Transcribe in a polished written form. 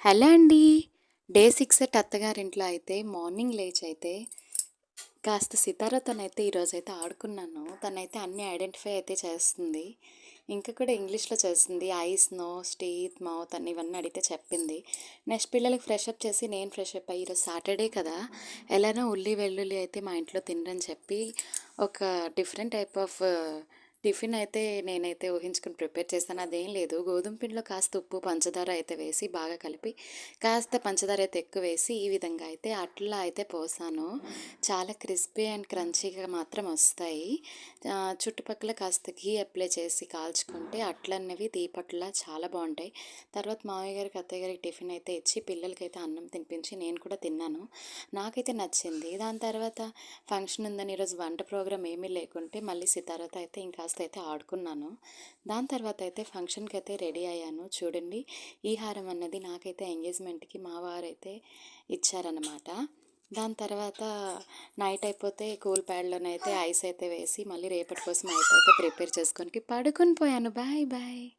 Hello అండి. Day 6 at అత్తగారింట్లో అయితే morning లేచయితే కాస్త సితారతోనైతే ఈరోజైతే ఆడుకున్నాను. తనైతే అన్నీ ఐడెంటిఫై అయితే చేస్తుంది. ఇంకా కూడా ఇంగ్లీష్‌లో చేస్తుంది. ఐస్, నోస్, టీత్, మౌత్ అని ఇవన్నీ అడిగితే చెప్పింది. నెక్స్ట్ పిల్లలకి ఫ్రెష్ అప్ చేసి నేను ఫ్రెష్ అప్ అయ్యి ఈరోజు సాటర్డే కదా! ఎలానో ఉల్లి, వెల్లుల్లి అయితే మా ఇంట్లో తినరని చెప్పి ఒక డిఫరెంట్ టైప్ ఆఫ్ టిఫిన్ అయితే నేనైతే ఊహించుకొని ప్రిపేర్ చేశాను. అదేం లేదు, గోధుమ పిండిలో కాస్త ఉప్పు, పంచదార అయితే వేసి బాగా కలిపి కాస్త పంచదార అయితే ఎక్కువ వేసి ఈ విధంగా అయితే అట్లా అయితే పోసాను. చాలా క్రిస్పీ అండ్ క్రంచీగా మాత్రం వస్తాయి. చుట్టుపక్కల కాస్త ఘీ అప్లై చేసి కాల్చుకుంటే అట్లన్నవి దీపట్లా చాలా బాగుంటాయి. తర్వాత మామయ్య గారికి, అత్తయ్య గారికి టిఫిన్ అయితే ఇచ్చి పిల్లలకైతే అన్నం తినిపించి నేను కూడా తిన్నాను. నాకైతే నచ్చింది. దాని తర్వాత ఫంక్షన్ ఉందని ఈరోజు వంట ప్రోగ్రామ్ ఏమీ లేకుంటే మళ్ళీ సితారతో అయితే ఇంకాస్త అయితే ఆడుకున్నాను. దాని తర్వాత అయితే ఫంక్షన్కి అయితే రెడీ అయ్యాను. చూడండి, ఈ హారం అన్నది నాకైతే ఎంగేజ్మెంట్కి మా వారైతే ఇచ్చారనమాట. దాని తర్వాత నైట్ అయిపోతే కూల్ ప్యాడ్లోనైతే ఐస్ అయితే వేసి మళ్ళీ రేపటి కోసం అయితే ప్రిపేర్ చేసుకొని పడుకొని పోయాను. Bye bye.